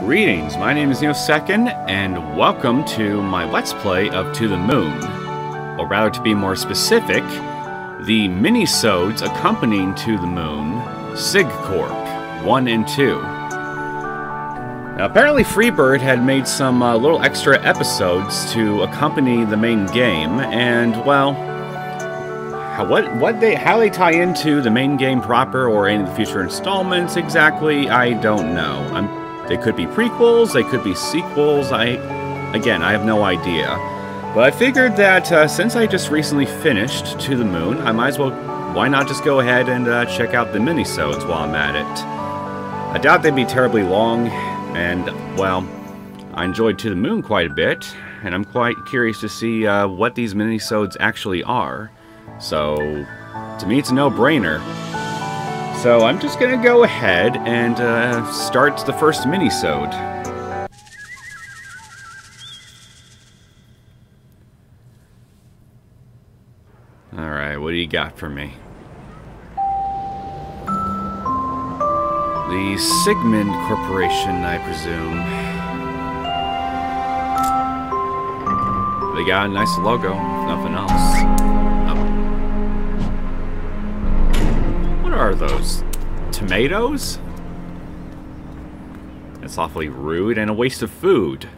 Greetings, my name is Neosekken, and welcome to my Let's Play of To the Moon. Or rather, to be more specific, the minisodes accompanying To the Moon, SigCorp 1 and 2. Now, apparently Freebird had made some little extra episodes to accompany the main game, and, well, how they tie into the main game proper or any of the future installments exactly, I don't know. They could be prequels, they could be sequels, again, I have no idea. But I figured that since I just recently finished To the Moon, I might as well, why not just go ahead and check out the minisodes while I'm at it. I doubt they'd be terribly long, and, well, I enjoyed To the Moon quite a bit, and I'm quite curious to see what these minisodes actually are. So, to me it's a no-brainer. So I'm just gonna go ahead and start the first minisode. Alright, what do you got for me? The Sigmund Corporation, I presume. They got a nice logo, if nothing else. What are those? Tomatoes? That's awfully rude and a waste of food.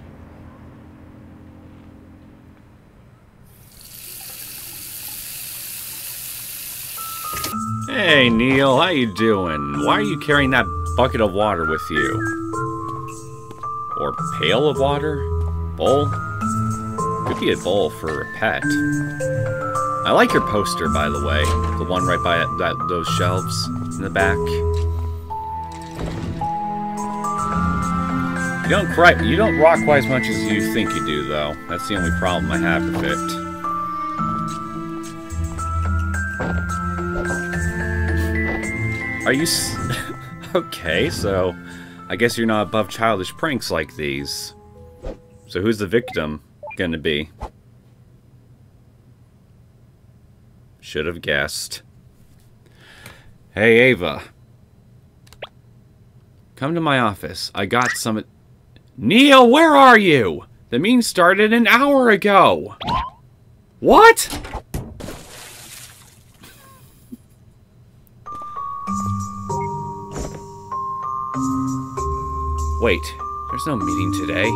Hey Neil, how you doing? Why are you carrying that bucket of water with you? Or pail of water? Bowl? Could be a bowl for a pet. I like your poster, by the way. The one right by those shelves in the back. You don't rock quite as much as you think you do, though. That's the only problem I have with it. Are you... Okay, so... I guess you're not above childish pranks like these. So who's the victim gonna be? Should have guessed. Hey, Ava. Come to my office. I got some... Neil, where are you? The meeting started an hour ago. What? Wait, there's no meeting today.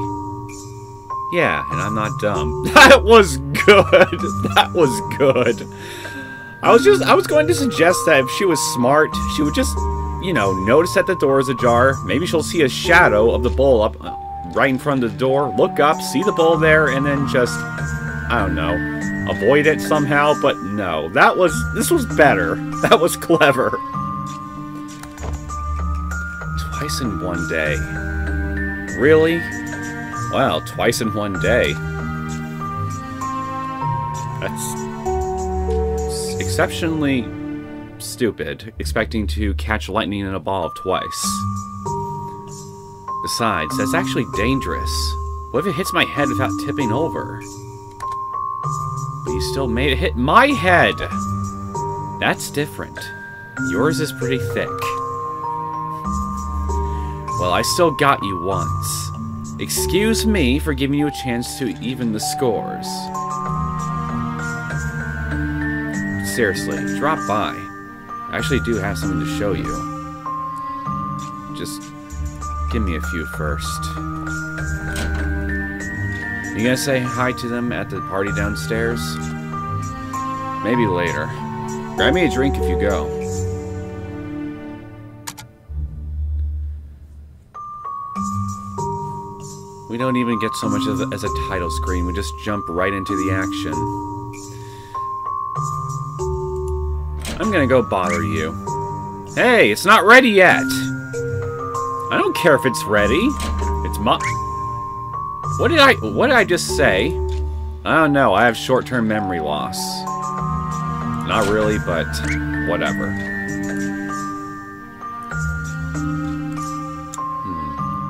Yeah, and I'm not dumb. That was good. That was good. I was going to suggest that if she was smart, she would just, you know, notice that the door is ajar. Maybe she'll see a shadow of the bowl up right in front of the door, look up, see the bowl there, and then just, I don't know, avoid it somehow. But no, this was better. That was clever. Twice in one day. Really? Wow, twice in one day. That's exceptionally stupid, expecting to catch lightning in a ball twice. Besides, that's actually dangerous. What if it hits my head without tipping over? But you still made it hit my head! That's different. Yours is pretty thick. Well, I still got you once. Excuse me for giving you a chance to even the scores. Seriously, drop by. I actually do have something to show you. Just give me a few first. You gonna say hi to them at the party downstairs? Maybe later. Grab me a drink if you go. We don't even get so much as a title screen, we just jump right into the action. I'm gonna go bother you. Hey, it's not ready yet! I don't care if it's ready. It's What did I just say? I don't know, I have short-term memory loss. Not really, but whatever.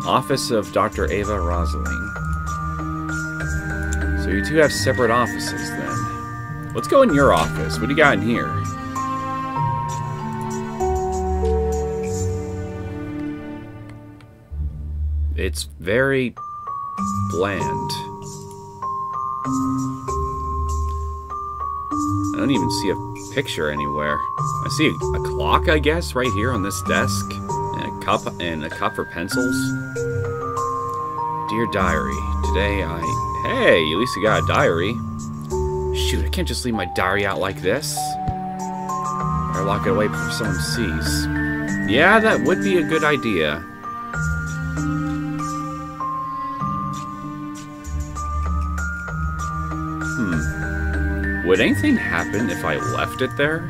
Office of Dr. Ava Rosling. So you two have separate offices, then. Let's go in your office. What do you got in here? It's very bland. I don't even see a picture anywhere. I see a clock, I guess, right here on this desk, and a cup for pencils. Dear diary, today Hey, at least you got a diary. Shoot, I can't just leave my diary out like this. Better lock it away before someone sees. Yeah, that would be a good idea. Would anything happen if I left it there?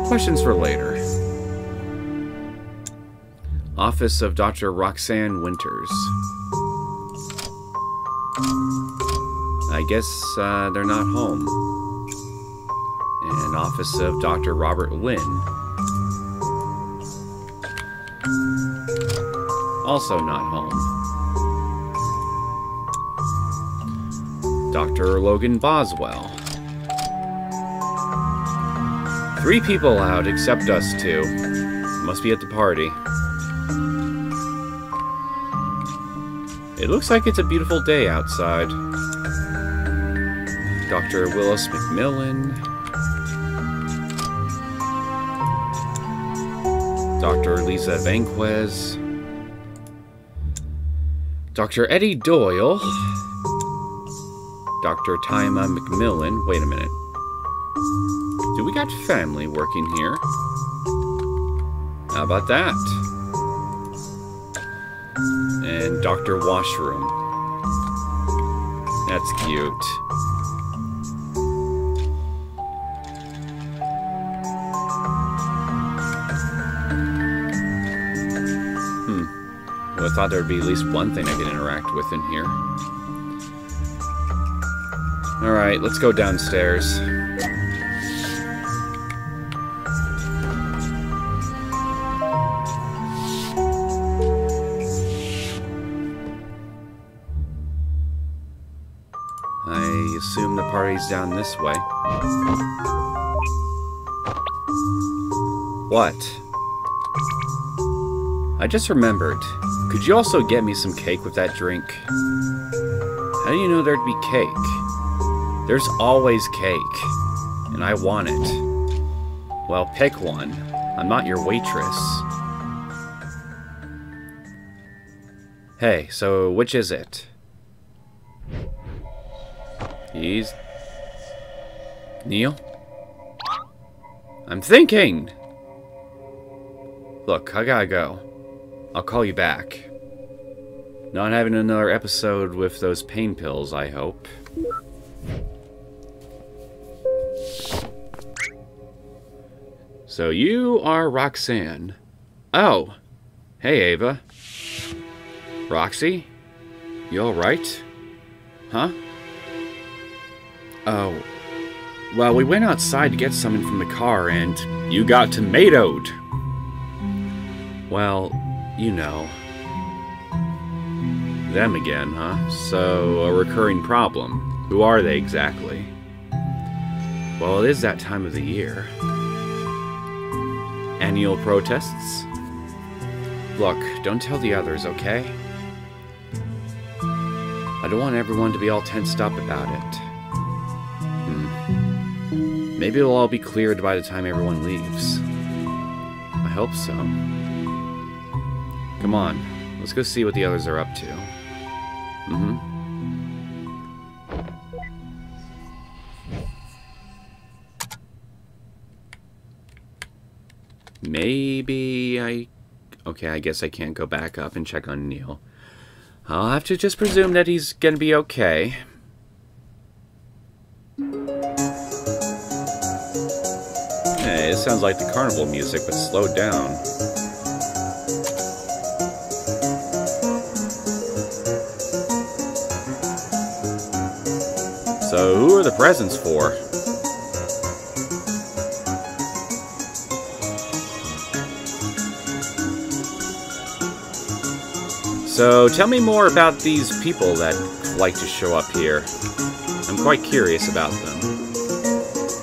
Questions for later. Office of Dr. Roxanne Winters. I guess they're not home. And Office of Dr. Robert Lynn. Also not home. Dr. Logan Boswell. 3 people out except us 2. Must be at the party. It looks like it's a beautiful day outside. Dr. Willis McMillan. Dr. Lisa Vanquez. Dr. Eddie Doyle. Dr. Tima McMillan. Wait a minute. Do we got family working here? How about that? And Dr. Washroom. That's cute. Well, I thought there would be at least one thing I could interact with in here. Alright, let's go downstairs. I assume the party's down this way. What? I just remembered. Could you also get me some cake with that drink? How do you know there'd be cake? There's always cake, and I want it. Well, pick one. I'm not your waitress. Hey, so which is it? He's... Neil? I'm thinking! Look, I gotta go. I'll call you back. Not having another episode with those pain pills, I hope. So you are Roxanne. Oh. Hey, Ava. Roxy? You alright? Huh? Oh. Well, we went outside to get something from the car, and you got tomatoed. Well, you know. Them again, huh? So, a recurring problem. Who are they exactly? Well, it is that time of the year. Annual protests? Look, don't tell the others, okay? I don't want everyone to be all tensed up about it. Maybe it'll all be cleared by the time everyone leaves. I hope so. Come on, let's go see what the others are up to. Maybe okay, I guess I can't go back up and check on Neil. I'll have to just presume that he's gonna be okay. Hey, it sounds like the carnival music, but slowed down. So, who are the presents for? So, tell me more about these people that like to show up here. I'm quite curious about them.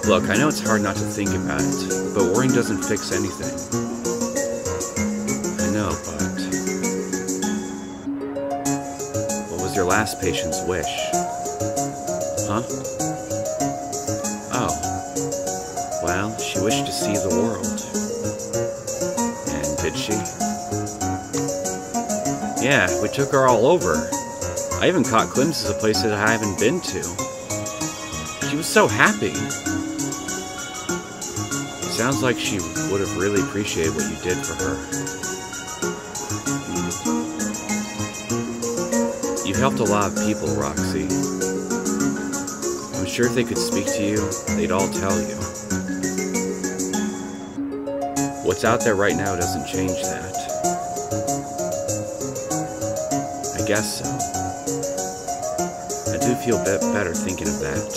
Look, I know it's hard not to think about it, but worrying doesn't fix anything. know, but... What was your last patient's wish? Huh? Oh. Well, she wished to see the world. And did she? Yeah, we took her all over. I even caught glimpses of places I haven't been to. She was so happy. It sounds like she would have really appreciated what you did for her. You helped a lot of people, Roxy. I'm sure if they could speak to you, they'd all tell you. What's out there right now doesn't change that. I guess so. I do feel better thinking of that.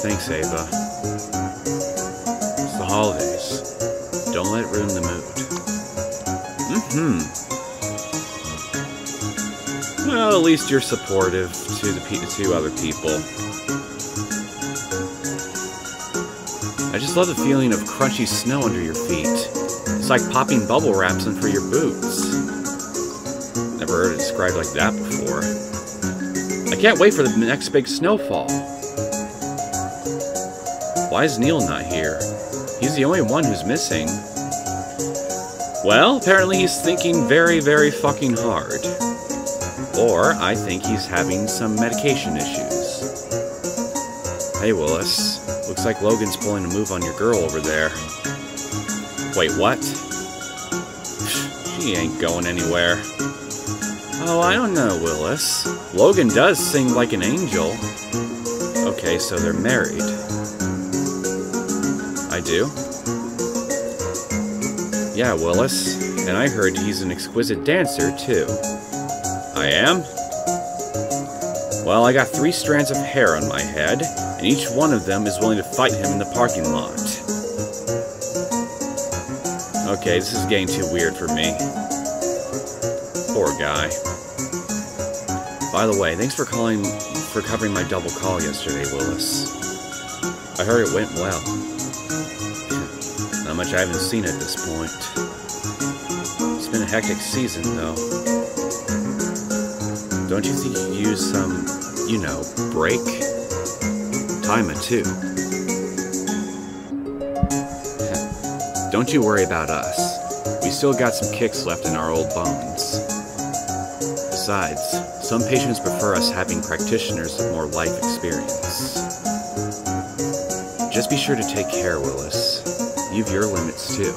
Thanks, Ava. It's the holidays. Don't let it ruin the mood. Well, at least you're supportive to other people. I just love the feeling of crunchy snow under your feet. It's like popping bubble wraps in for your boots. Never heard it described like that before. I can't wait for the next big snowfall. Why is Neil not here? He's the only one who's missing. Well, apparently he's thinking very, very fucking hard. Or I think he's having some medication issues. Hey, Willis. Looks like Logan's pulling a move on your girl over there. Wait, what? She ain't going anywhere. Oh, I don't know, Willis. Logan does sing like an angel. Okay, so they're married. I do? Yeah, Willis. And I heard he's an exquisite dancer, too. I am? Well, I got 3 strands of hair on my head, and each one of them is willing to fight him in the parking lot. Okay, this is getting too weird for me. Poor guy. By the way, thanks for covering my double call yesterday, Willis. I heard it went well. Not much I haven't seen at this point. It's been a hectic season, though. Don't you think you could use some, you know, break? Time it, too. Don't you worry about us. We still got some kicks left in our old bones. Besides, some patients prefer us having practitioners with more life experience. Just be sure to take care, Willis. You've your limits, too.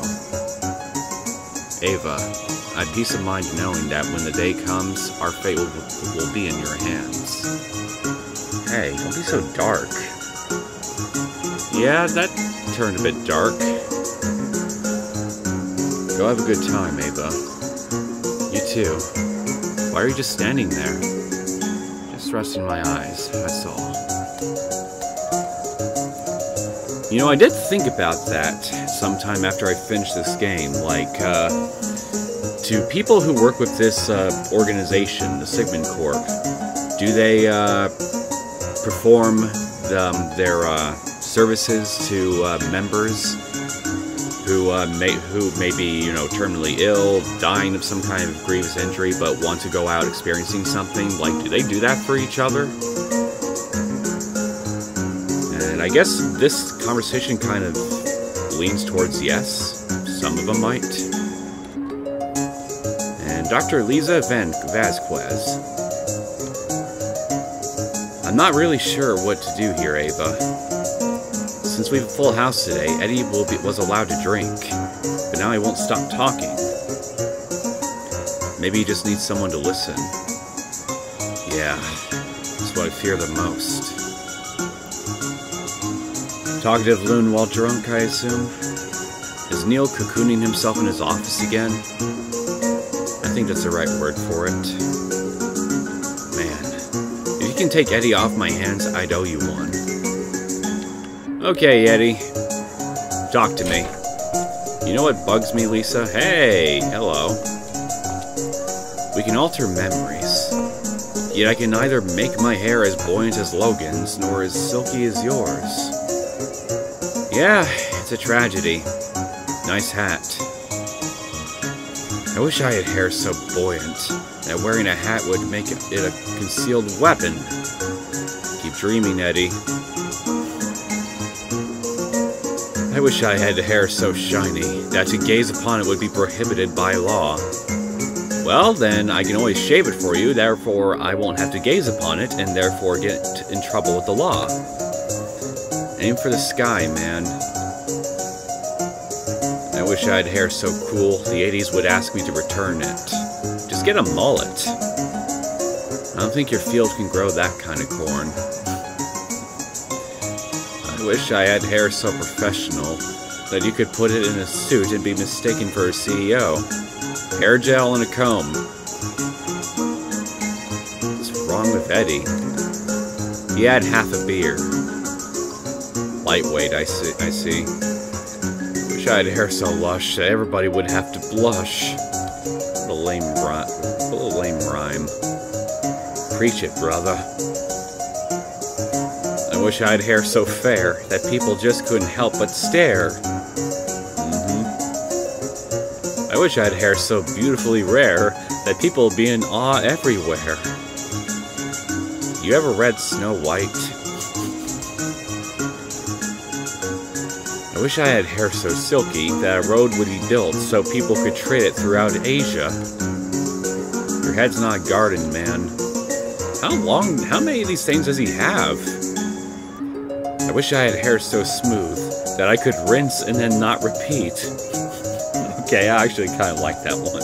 Ava, I'd peace of mind knowing that when the day comes, our fate will be in your hands. Hey, don't be so dark. Yeah, that turned a bit dark. Go have a good time, Ava. You too. Why are you just standing there? Just resting my eyes, that's all. You know, I did think about that sometime after I finished this game. Like, do people who work with this organization, the SigCorp, do they perform their services to members who may be, you know, terminally ill, dying of some kind of grievous injury, but want to go out experiencing something? Like, do they do that for each other? And I guess this conversation kind of leans towards yes. Some of them might. And Dr. Lisa Vasquez. I'm not really sure what to do here, Ava. Since we have a full house today, Eddie was allowed to drink, but now he won't stop talking. Maybe he just needs someone to listen. Yeah, that's what I fear the most. Talkative loon while drunk, I assume? Is Neil cocooning himself in his office again? I think that's the right word for it. Man, if you can take Eddie off my hands, I'd owe you one. Okay, Eddie. Talk to me. You know what bugs me, Lisa? Hey, hello. We can alter memories. Yet I can neither make my hair as buoyant as Logan's, nor as silky as yours. Yeah, it's a tragedy. Nice hat. I wish I had hair so buoyant that wearing a hat would make it a concealed weapon. Keep dreaming, Eddie. I wish I had hair so shiny that to gaze upon it would be prohibited by law. Well, then I can always shave it for you, therefore I won't have to gaze upon it, and therefore get in trouble with the law. Aim for the sky, man. I wish I had hair so cool, the 80s would ask me to return it. Just get a mullet. I don't think your field can grow that kind of corn. I wish I had hair so professional that you could put it in a suit and be mistaken for a CEO. Hair gel and a comb. What's wrong with Eddie? He had half a beer. Lightweight, I see. Wish I had hair so lush that everybody would have to blush. What a lame rhyme. Preach it, brother. I wish I had hair so fair that people just couldn't help but stare. I wish I had hair so beautifully rare that people would be in awe everywhere. You ever read Snow White? I wish I had hair so silky that a road would be built so people could trade it throughout Asia. Your head's not a garden, man. How many of these things does he have? I wish I had hair so smooth that I could rinse and then not repeat. Okay, I actually kind of like that one.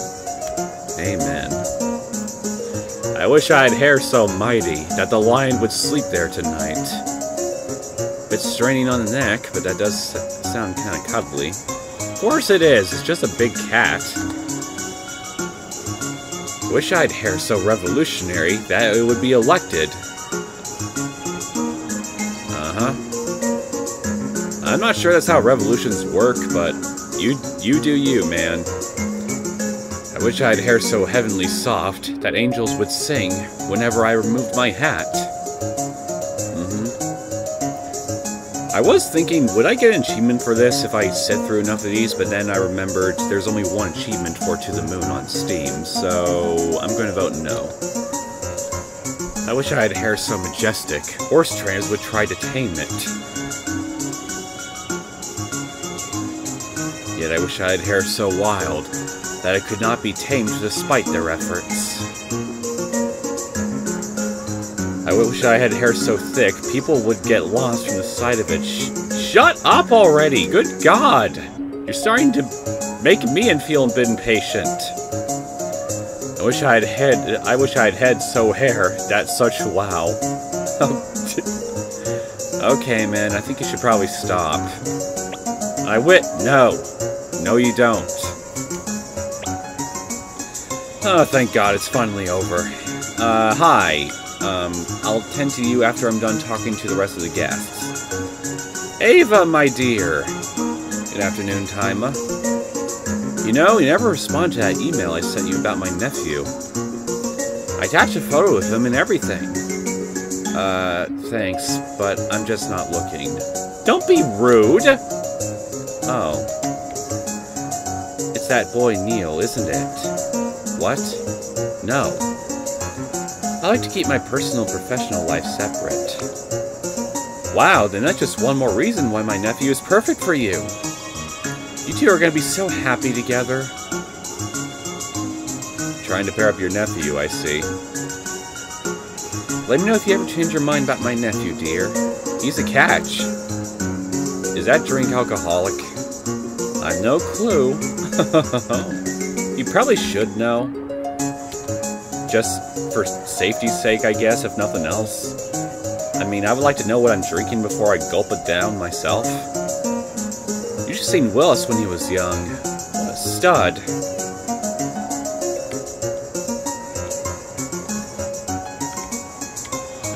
Amen. I wish I had hair so mighty that the lion would sleep there tonight. Bit straining on the neck, but that does sound kind of cuddly. Of course it is, it's just a big cat. I wish I had hair so revolutionary that it would be elected. I'm not sure that's how revolutions work, but you do you, man. I wish I had hair so heavenly soft that angels would sing whenever I removed my hat. I was thinking, would I get an achievement for this if I sit through enough of these, but then I remembered there's only one achievement for To the Moon on Steam, so I'm going to vote no. I wish I had hair so majestic, horse trainers would try to tame it. Yet I wish I had hair so wild that it could not be tamed despite their efforts. I wish I had hair so thick, people would get lost from the sight of it. Shut up already! Good God! You're starting to make me feel a bit impatient. I wish I had head so hair, that's such wow. Okay, man, I think you should probably stop. No. No, you don't. Oh, thank God, it's finally over. Hi. I'll tend to you after I'm done talking to the rest of the guests. Ava, my dear. Good afternoon, Taima. You know, you never responded to that email I sent you about my nephew. I attached a photo of him and everything. Thanks, but I'm just not looking. Don't be rude! Oh. It's that boy Neil, isn't it? What? No. I like to keep my personal and professional life separate. Wow, then that's just one more reason why my nephew is perfect for you. You two are going to be so happy together. Trying to pair up your nephew, I see. Let me know if you ever change your mind about my nephew, dear. He's a catch. Is that drink alcoholic? I've no clue. You probably should know. Just for safety's sake, I guess, if nothing else. I mean, I would like to know what I'm drinking before I gulp it down myself. You should have seen Willis when he was young. What a stud.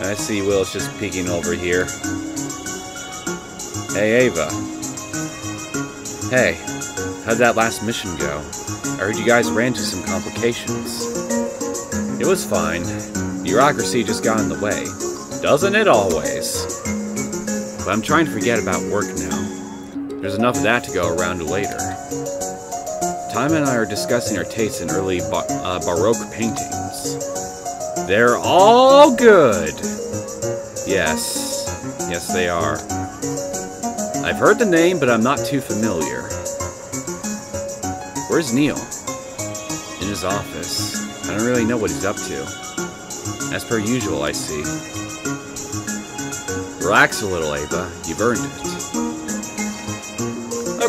I see Willis just peeking over here. Hey, Ava. Hey, how'd that last mission go? I heard you guys ran into some complications. It was fine. Bureaucracy just got in the way. Doesn't it always? But I'm trying to forget about work now. There's enough of that to go around later. Tom and I are discussing our tastes in early Baroque paintings. They're all good! Yes. Yes, they are. I've heard the name, but I'm not too familiar. Where's Neil? In his office. I don't really know what he's up to. As per usual, I see. Relax a little, Ava. You've earned it.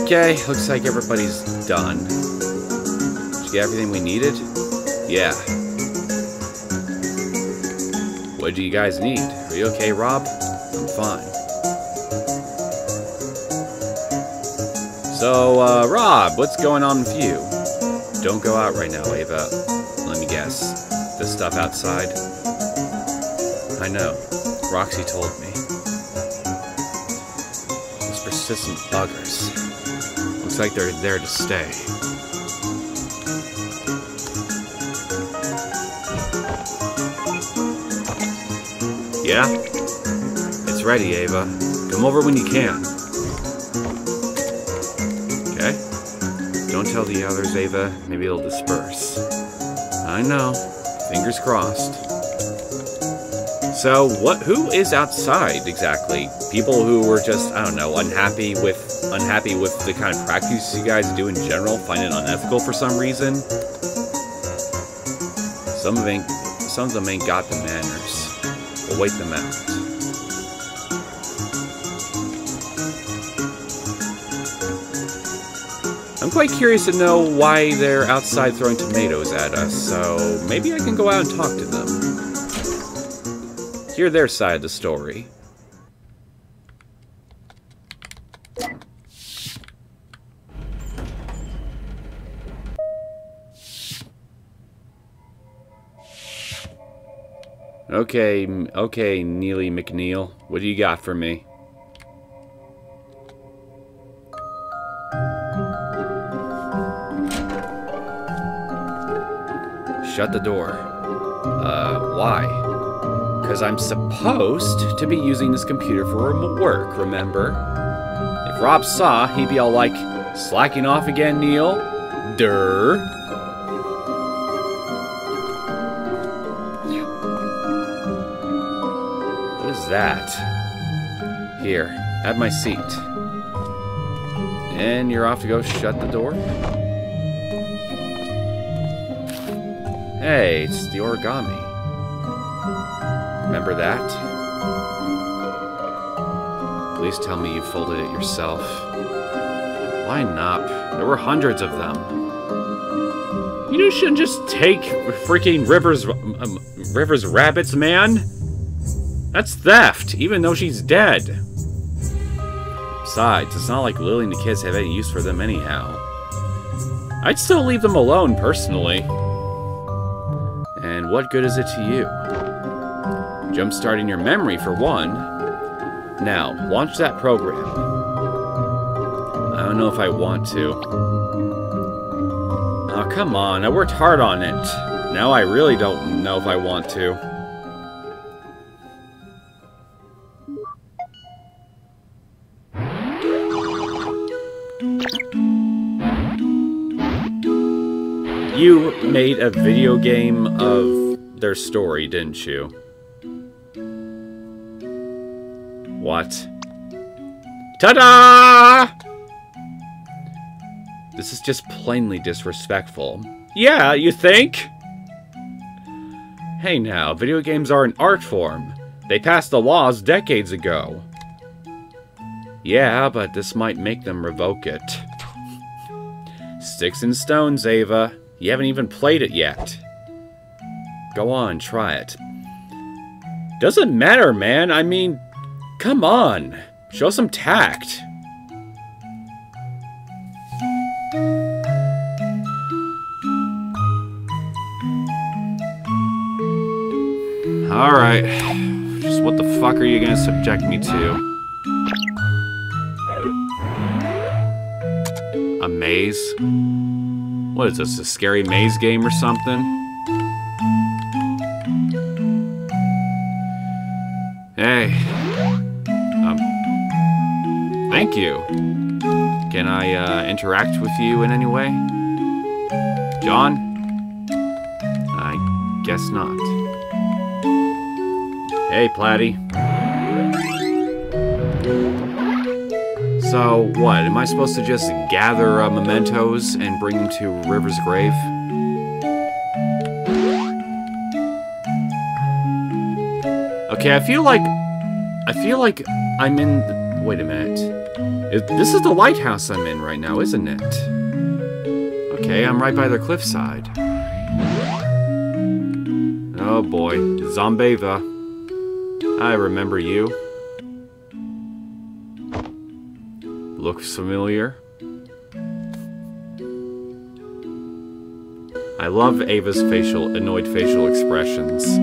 Okay, looks like everybody's done. Did you get everything we needed? Yeah. What do you guys need? Are you okay, Rob? I'm fine. So, Rob, what's going on with you? Don't go out right now, Ava. Let me guess. The stuff outside? I know. Roxy told me. Those persistent buggers. Looks like they're there to stay. Yeah? It's ready, Ava. Come over when you can. Okay? Don't tell the others, Ava. Maybe they'll disperse. I know. Fingers crossed. So, who is outside, exactly? People who were just, I don't know, unhappy with the kind of practices you guys do in general, find it unethical for some reason? Some of them ain't got the manners. We'll wait them out. I'm quite curious to know why they're outside throwing tomatoes at us, so maybe I can go out and talk to them. Hear their side of the story. Okay, Neely McNeil. What do you got for me? Shut the door. Why? Because I'm supposed to be using this computer for work, remember? If Rob saw, he'd be all like, slacking off again, Neil? Durr. What is that? Here, have my seat. And you're off to go shut the door? Hey, it's the origami. Remember that? Please tell me you folded it yourself. Why not? There were hundreds of them. You shouldn't just take freaking River's rabbits, man. That's theft, even though she's dead. Besides, it's not like Lily and the kids have any use for them anyhow. I'd still leave them alone, personally. And what good is it to you? Jump-starting your memory, for one. Now, launch that program. I don't know if I want to. Oh, come on. I worked hard on it. Now I really don't know if I want to. You made a video game of their story, didn't you? What? Ta-da! This is just plainly disrespectful. Yeah, you think? Hey now, video games are an art form. They passed the laws decades ago. Yeah, but this might make them revoke it. Sticks and stones, Ava. You haven't even played it yet. Go on, try it. Doesn't matter, man. I mean, come on. Show some tact. Alright. Just what the fuck are you gonna subject me to? A maze? What is this, a scary maze game or something? Hey. Thank you. Can I interact with you in any way? John? I guess not. Hey, Platty. So, what? Am I supposed to just gather mementos and bring them to River's grave? Okay, I feel like I'm in... Wait a minute. This is the lighthouse I'm in right now, isn't it? Okay, I'm right by the cliffside. Oh boy, Zombeva. I remember you. Looks familiar. I love Ava's annoyed facial expressions.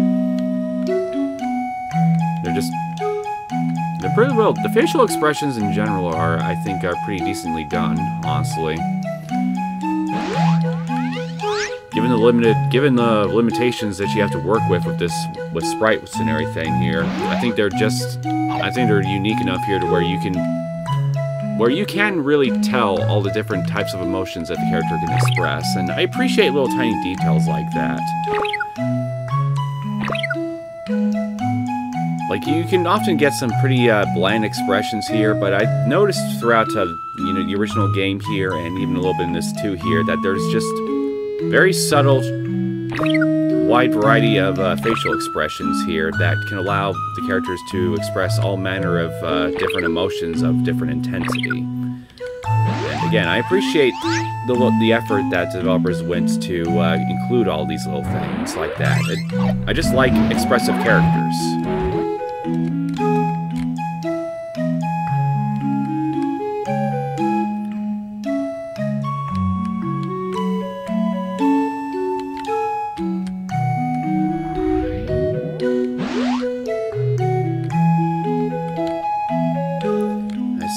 They're pretty well. The facial expressions in general I think, are pretty decently done, honestly. Given the limitations that you have to work with sprites and everything here, I think they're unique enough here to where you can really tell all the different types of emotions that the character can express, and I appreciate little tiny details like that. Like, you can often get some pretty bland expressions here, but I noticed throughout the original game here, and even a little bit in this too here, that there's just very subtle, wide variety of facial expressions here that can allow the characters to express all manner of different emotions of different intensity. And again, I appreciate the effort that developers went to include all these little things like that. I just like expressive characters.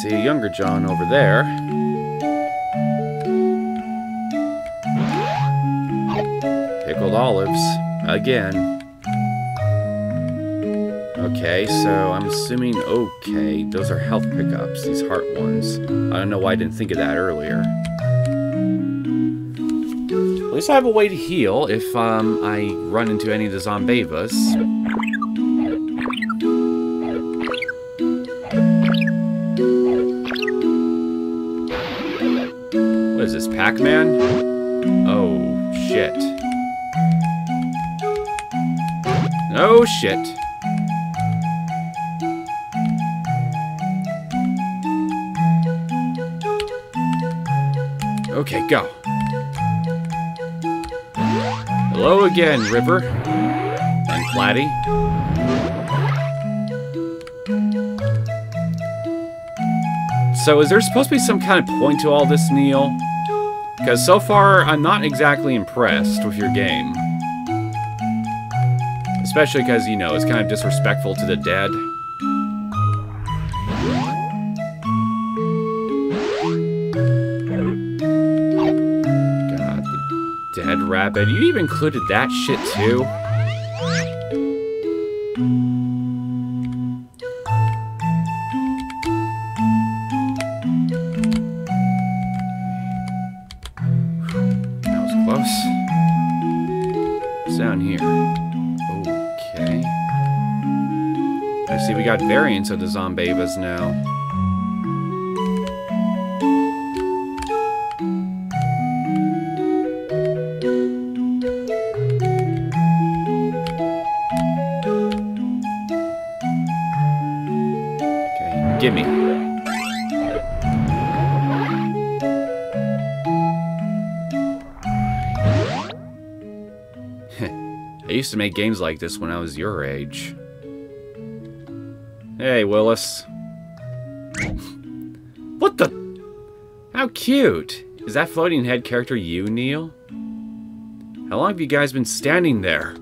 See a younger John over there. Pickled olives. Again. Okay, so I'm assuming... Okay, those are health pickups, these heart ones. I don't know why I didn't think of that earlier. At least I have a way to heal if I run into any of the Zombevas. What is this, Pac-Man? Oh, shit. Oh, shit. Okay, go. Hello again, River. And Platty. So is there supposed to be some kind of point to all this, Neil? Because so far, I'm not exactly impressed with your game. Especially because, you know, it's kind of disrespectful to the dead. God, the dead rabbit. You even included that shit, too? Down here. Okay. I see we got variants of the Zombevas now. Okay, gimme. I used to make games like this when I was your age. Hey, Willis. What the? How cute. Is that floating head character you, Neil? How long have you guys been standing there?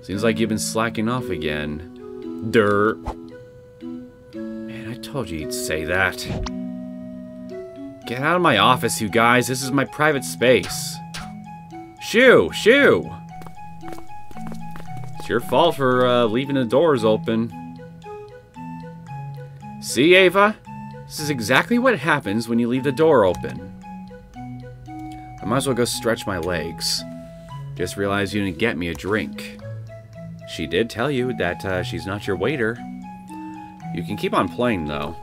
Seems like you've been slacking off again. Dirt. Man, I told you you'd say that. Get out of my office, you guys. This is my private space. Shoo! Shoo! It's your fault for leaving the doors open. See, Ava? This is exactly what happens when you leave the door open. I might as well go stretch my legs. Just realized you didn't get me a drink. She did tell you that she's not your waiter. You can keep on playing, though.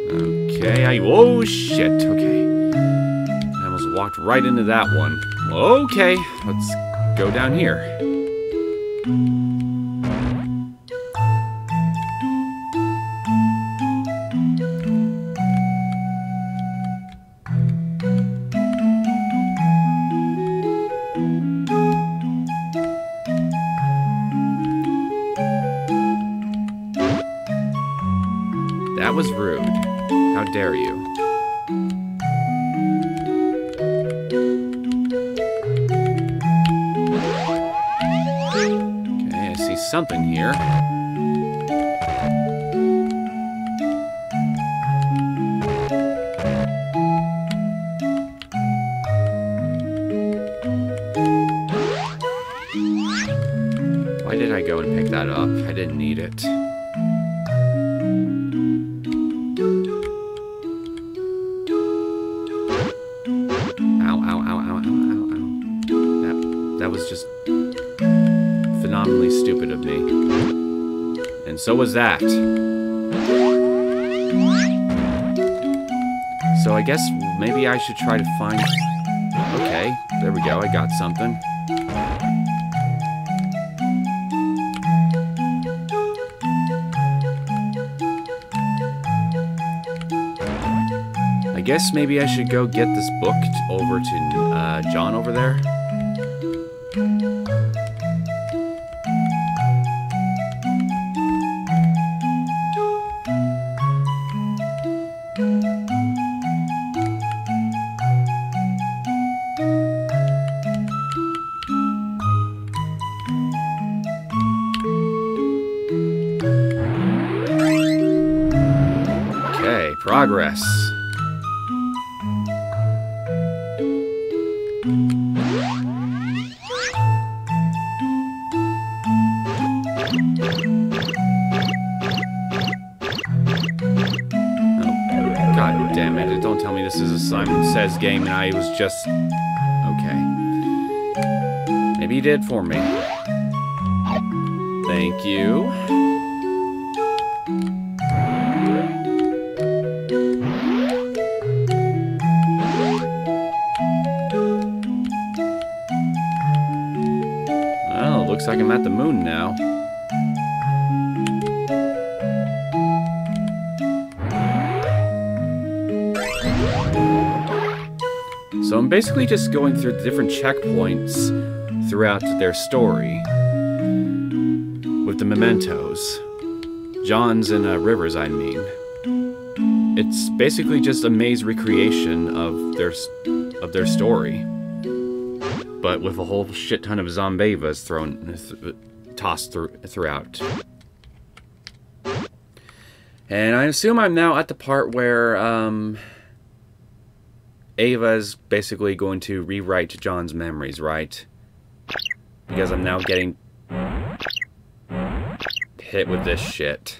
Okay, oh shit, okay. I almost walked right into that one. Okay, let's go down here. That was rude. How dare you? Okay, I see something here. Why did I go and pick that up? I didn't need it. That was just phenomenally stupid of me. And so was that. So I guess maybe I should try to find... Okay, there we go, I got something. I guess maybe I should go get this book over to John over there. Okay, progress. God damn it, don't tell me this is a Simon Says game and I was just... Okay. Maybe he did for me. Thank you. Well, looks like I'm at the moon now. So I'm basically just going through the different checkpoints throughout their story with the mementos. John's and Rivers, I mean. It's basically just a maze recreation of their story, but with a whole shit ton of zombevas tossed throughout. And I assume I'm now at the part where Ava's basically going to rewrite John's memories, right? Because I'm now getting hit with this shit.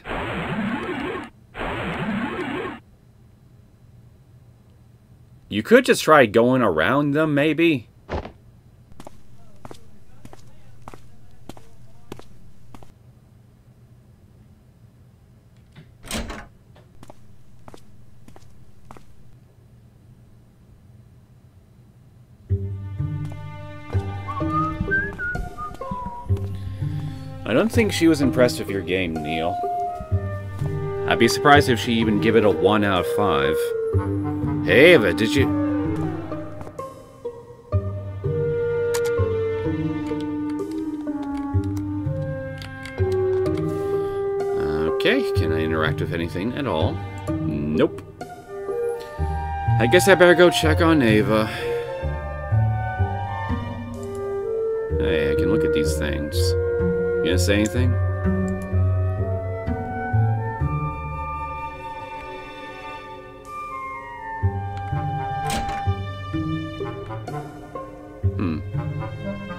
You could just try going around them, maybe? I don't think she was impressed with your game, Neil. I'd be surprised if she even give it a 1 out of 5. Hey, Ava, did you... Okay, can I interact with anything at all? Nope. I guess I better go check on Ava. Hey, I can look at these things. You gonna say anything?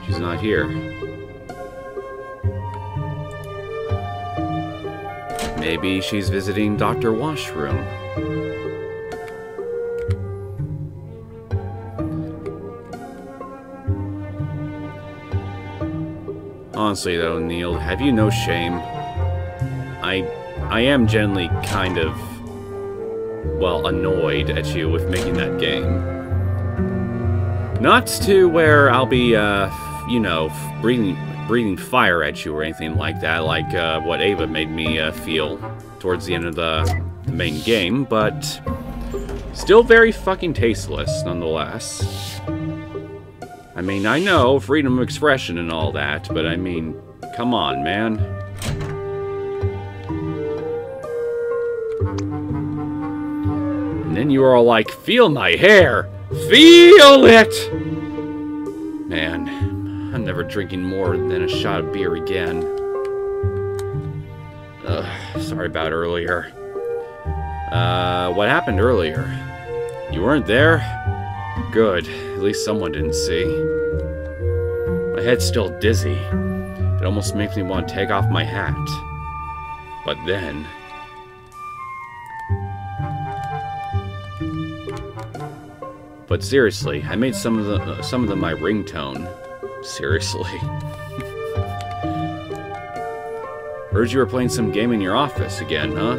She's not not here. Maybe she's visiting Dr. Washroom. Honestly though, Neil, have you no shame? I am generally kind of, well, annoyed at you with making that game. Not to where I'll be, you know, breathing fire at you or anything like that, like what Ava made me feel towards the end of the main game, but still very fucking tasteless nonetheless. I mean, I know freedom of expression and all that, but I mean, come on, man. And then you were all like, feel my hair! Feel it! Man, I'm never drinking more than a shot of beer again. Ugh, sorry about earlier. What happened earlier? You weren't there? Good. At least someone didn't see. My head's still dizzy. It almost makes me want to take off my hat. But then... But seriously, I made some of them my ringtone. Seriously. Heard you were playing some game in your office again, huh?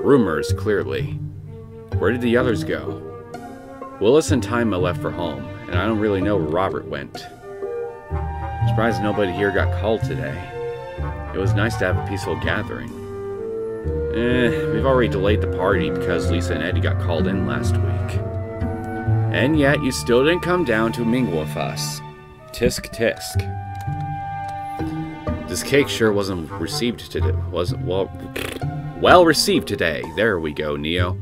Rumors, clearly. Where did the others go? Willis and Tima left for home, and I don't really know where Robert went. Surprised nobody here got called today. It was nice to have a peaceful gathering. We've already delayed the party because Lisa and Eddie got called in last week. And yet, you still didn't come down to mingle with us. Tisk tisk. This cake sure wasn't received today. Well received today. There we go, Neo.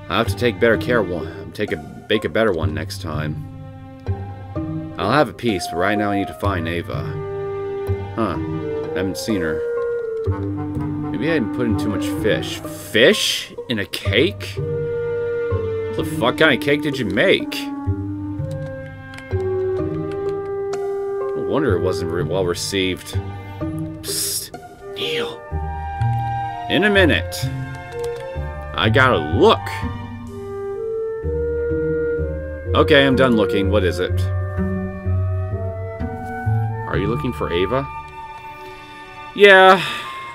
I'll have to take better care bake a better one next time. I'll have a piece, but right now I need to find Ava. Huh. Haven't seen her. Maybe I didn't put in too much fish. Fish? In a cake? What the fuck kind of cake did you make? No wonder it wasn't well received. Psst. Neil. In a minute. I gotta look. Okay, I'm done looking. What is it? Are you looking for Ava? Yeah,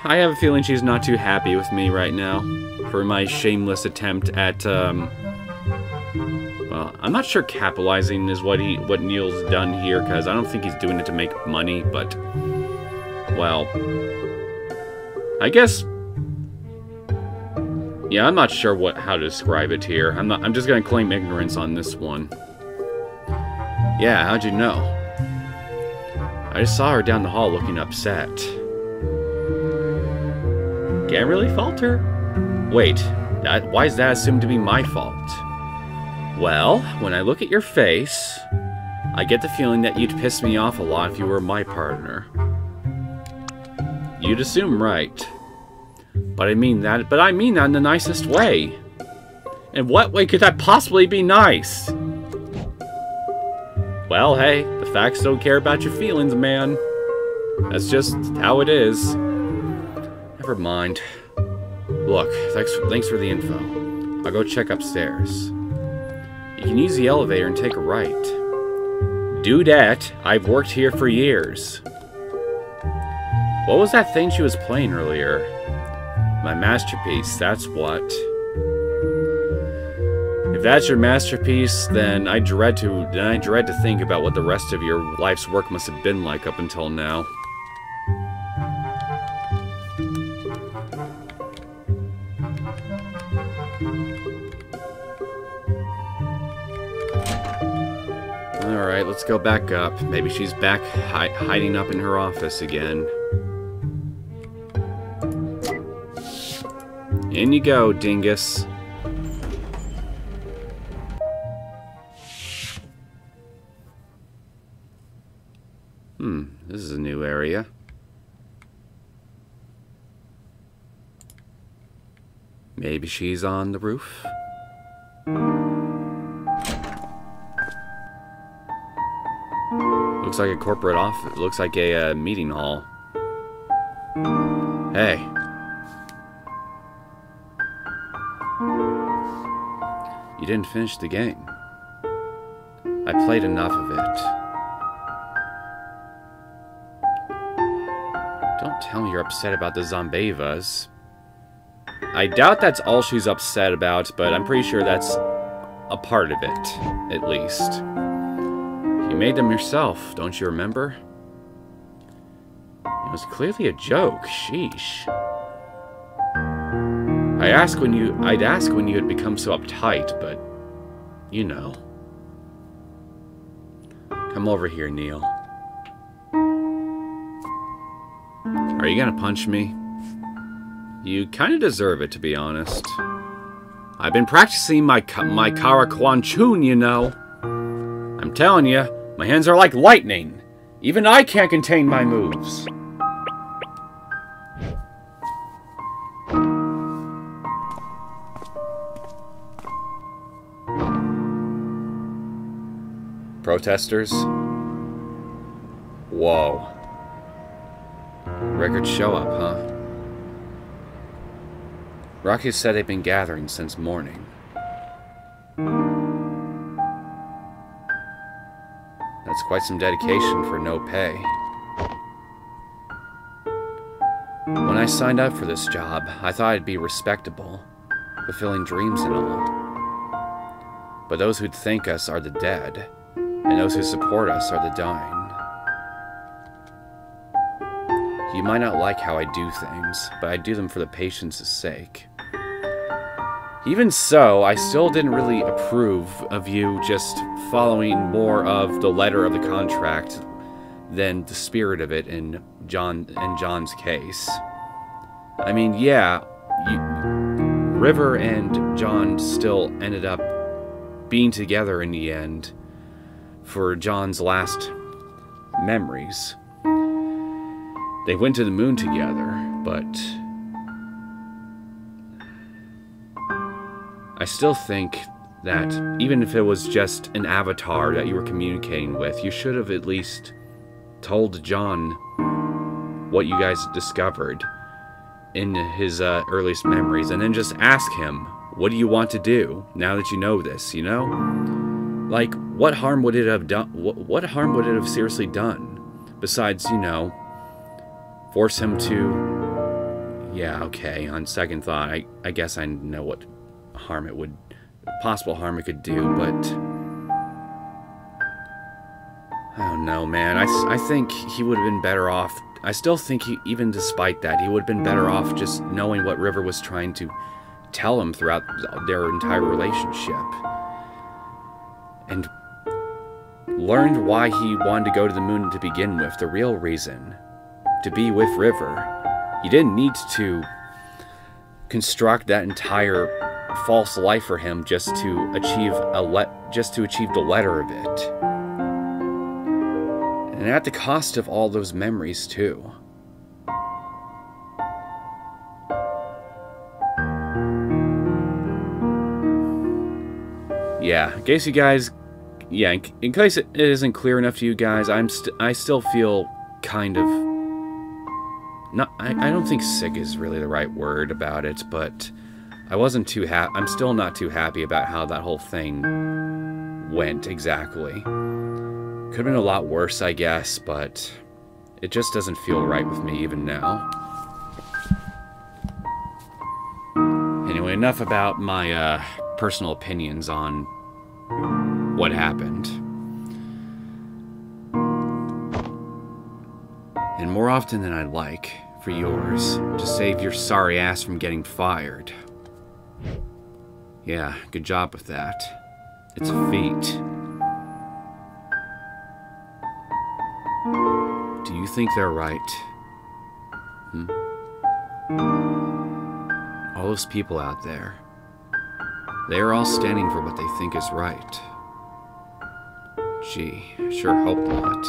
I have a feeling she's not too happy with me right now for my shameless attempt at, well, I'm not sure capitalizing is what Neil's done here, because I don't think he's doing it to make money, but, well, I guess, yeah, I'm not sure how to describe it here. I'm just gonna claim ignorance on this one. Yeah, how'd you know? I just saw her down the hall looking upset. Can't really fault her. Wait, why is that assumed to be my fault? Well, when I look at your face, I get the feeling that you'd piss me off a lot if you were my partner. You'd assume right. But I mean that in the nicest way. In what way could that possibly be nice? Well, hey, the facts don't care about your feelings, man. That's just how it is. Never mind. Look, thanks for the info. I'll go check upstairs. You can use the elevator and take a right. Do that. I've worked here for years. What was that thing she was playing earlier? My masterpiece, that's what. If that's your masterpiece, then I dread to think about what the rest of your life's work must have been like up until now. Alright, let's go back up. Maybe she's back hiding up in her office again. In you go, dingus. This is a new area. Maybe she's on the roof? Looks Looks like a corporate office. Looks like a meeting hall. Hey. You didn't finish the game. I played enough of it. Don't tell me you're upset about the Zombavas. I doubt that's all she's upset about, but I'm pretty sure that's a part of it, at least. You made them yourself, don't you remember? It was clearly a joke, sheesh. I'd ask when you had become so uptight, but you know. Come over here, Neil. Are you gonna punch me? You kind of deserve it, to be honest. I've been practicing my Kara Kwan Chun, you know. I'm telling you, my hands are like lightning. Even I can't contain my moves. Protesters? Whoa. Records show up, huh? Rocky said they've been gathering since morning. That's quite some dedication for no pay. When I signed up for this job, I thought I'd be respectable, fulfilling dreams and all. But those who'd thank us are the dead, and those who support us are the dying. You might not like how I do things, but I do them for the patient's sake. Even so, I still didn't really approve of you just following more of the letter of the contract than the spirit of it in John's case. I mean, yeah, River and John still ended up being together in the end for John's last memories. They went to the moon together, but I still think that even if it was just an avatar that you were communicating with, you should have at least told John what you guys discovered in his earliest memories, and then just ask him, what do you want to do now that you know this, you know? Like, what harm would it have done? What harm would it have seriously done? Besides, you know, force him to... Yeah, okay, on second thought, I guess I know what harm it would... possible harm it could do, but... I don't know, man. I think he would have been better off... I still think, even despite that, he would have been better off just knowing what River was trying to tell him throughout their entire relationship. And learned why he wanted to go to the moon to begin with, the real reason. To be with River. You didn't need to construct that entire false life for him just to achieve the letter of it. And at the cost of all those memories too. Yeah, in case you guys, in case it isn't clear enough to you guys, I still feel kind of I don't think sick is really the right word about it, but I wasn't too I'm still not too happy about how that whole thing went exactly. Could have been a lot worse, I guess, but it just doesn't feel right with me even now. Anyway, enough about my personal opinions on what happened. And more often than I'd like, for yours, to save your sorry ass from getting fired. Yeah, good job with that. It's a feat. Do you think they're right? All those people out there, they are all standing for what they think is right. Gee, I sure hope not.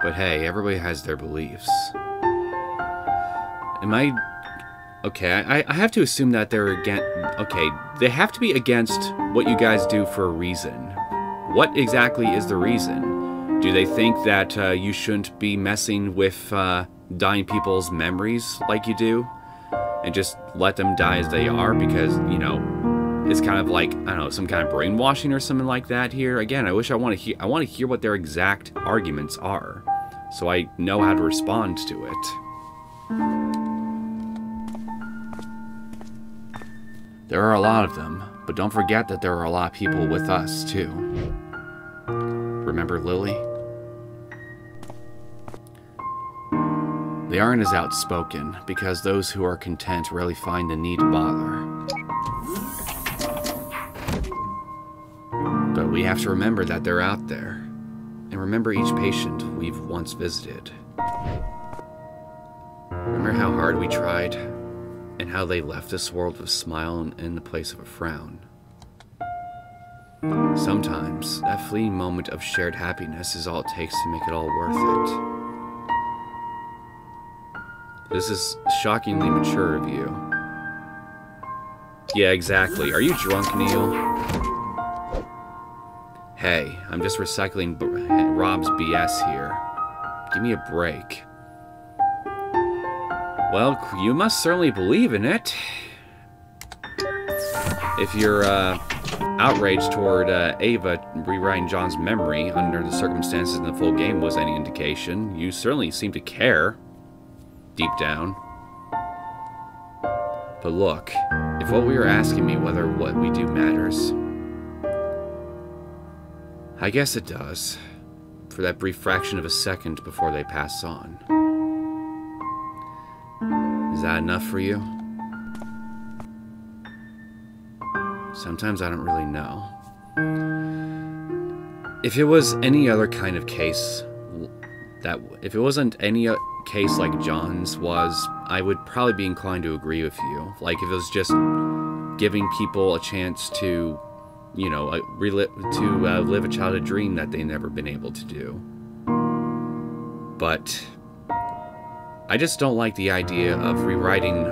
But hey, everybody has their beliefs. Okay, I have to assume that they're against... Okay, they have to be against what you guys do for a reason. What exactly is the reason? Do they think that you shouldn't be messing with dying people's memories like you do? And just let them die as they are because, you know, it's kind of like, I don't know, some kind of brainwashing or something like that here. Again, I want to hear what their exact arguments are, so I know how to respond to it. There are a lot of them, but don't forget that there are a lot of people with us, too. Remember Lily? They aren't as outspoken, because those who are content rarely find the need to bother. But we have to remember that they're out there, and remember each patient we've once visited. Remember how hard we tried, and how they left this world with a smile in the place of a frown. Sometimes, that fleeting moment of shared happiness is all it takes to make it all worth it. This is shockingly mature of you. Yeah, exactly. Are you drunk, Neil? Hey, I'm just recycling Rob's BS here. Give me a break. Well, you must certainly believe in it. If you're outraged toward Ava rewriting John's memory under the circumstances in the full game was any indication, you certainly seem to care. Deep down. But look, if what we were asking me whether what we do matters, I guess it does, for that brief fraction of a second before they pass on. Is that enough for you? Sometimes I don't really know. If it was any other kind of case, if it wasn't any case like John's was, I would probably be inclined to agree with you. Like if it was just giving people a chance to, you know, live a childhood dream that they've never been able to do. But I just don't like the idea of rewriting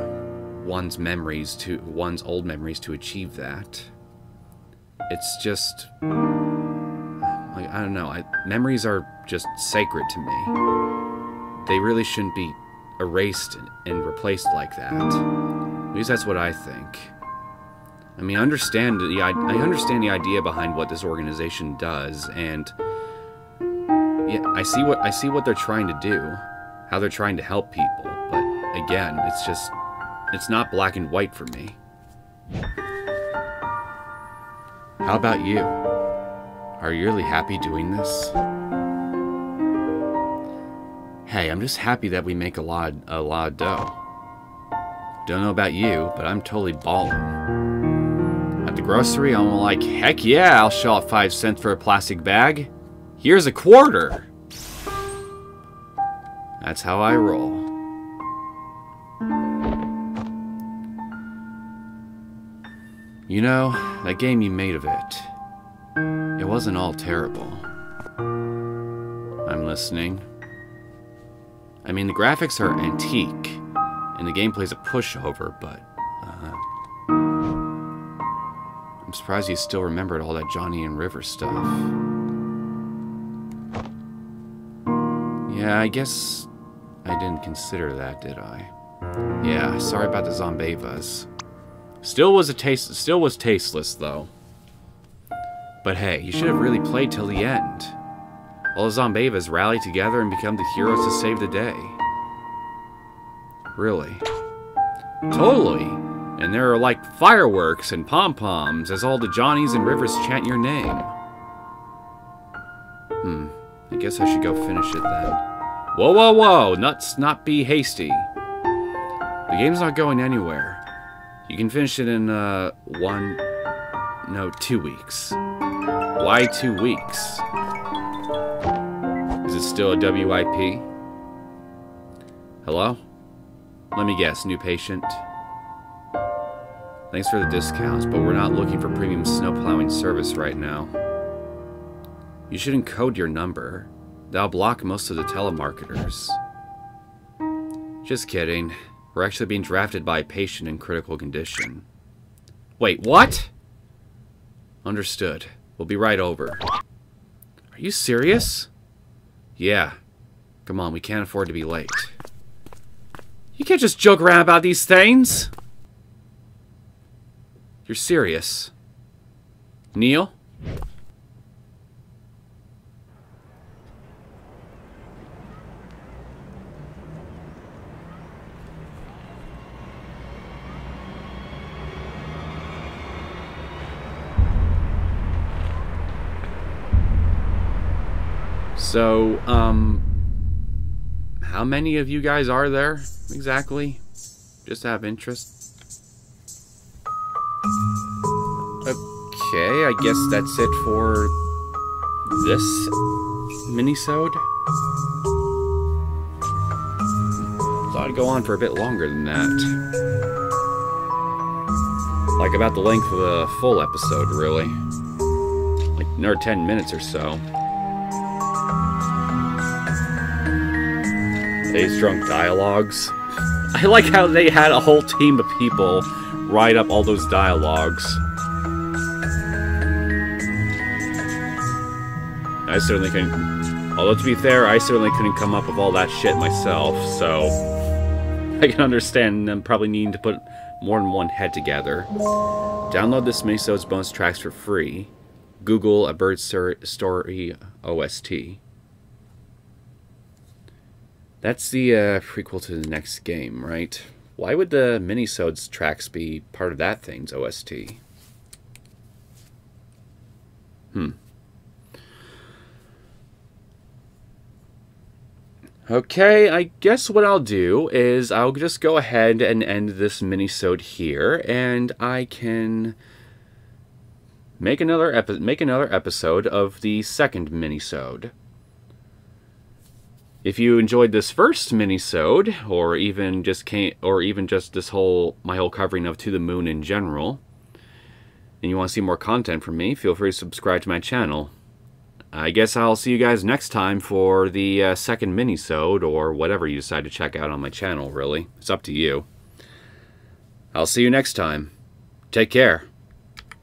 one's old memories to achieve that. It's just, I don't know. Memories are just sacred to me. They really shouldn't be erased and replaced like that. At least that's what I think. I mean, I understand the idea behind what this organization does, and yeah, I see what they're trying to do, how they're trying to help people. But again, it's not black and white for me. How about you? Are you really happy doing this? Hey, I'm just happy that we make a lot of dough. Don't know about you, but I'm totally ballin'. At the grocery, I'm like, heck yeah, I'll shell out 5 cents for a plastic bag. Here's a quarter. That's how I roll. You know, that game you made of it, it wasn't all terrible. I'm listening. I mean, the graphics are antique, and the gameplay's a pushover, but I'm surprised you still remembered all that Johnny and River stuff. Yeah, I guess I didn't consider that, did I? Yeah, sorry about the Zombavas. Still was tasteless, though. But hey, you should have really played till the end. All the Zombavas rally together and become the heroes to save the day. Really. Totally. And there are like fireworks and pom-poms as all the Johnnies and Rivers chant your name. I guess I should go finish it then. Whoa, whoa, whoa! Let's not be hasty. The game's not going anywhere. You can finish it in, 2 weeks. Why 2 weeks? Is it still a WIP? Hello? Let me guess, new patient? Thanks for the discounts, but we're not looking for premium snowplowing service right now. You should encode your number. That'll block most of the telemarketers. Just kidding. We're actually being drafted by a patient in critical condition. Wait, what? Understood. We'll be right over. Are you serious? Yeah. Come on, we can't afford to be late. You can't just joke around about these things. You're serious. Neil? So, how many of you guys are there, exactly? Just have interest. Okay, I guess that's it for this minisode. Thought it'd go on for a bit longer than that. Like about the length of a full episode, really. Like another 10 minutes or so. Today's drunk dialogues. I like how they had a whole team of people write up all those dialogues. I certainly couldn't... Although to be fair, I certainly couldn't come up with all that shit myself, so... I can understand them probably needing to put more than one head together. Download this Minisode's bonus tracks for free. Google A Bird Story OST. That's the prequel to the next game, right? Why would the Minisode's tracks be part of that thing's OST? Okay, I guess what I'll do is I'll just go ahead and end this minisode here, and I can make another episode of the second minisode. If you enjoyed this first minisode, or even just this my whole covering of To the Moon in general, and you want to see more content from me, feel free to subscribe to my channel. I guess I'll see you guys next time for the second minisode, or whatever you decide to check out on my channel, really. It's up to you. I'll see you next time. Take care.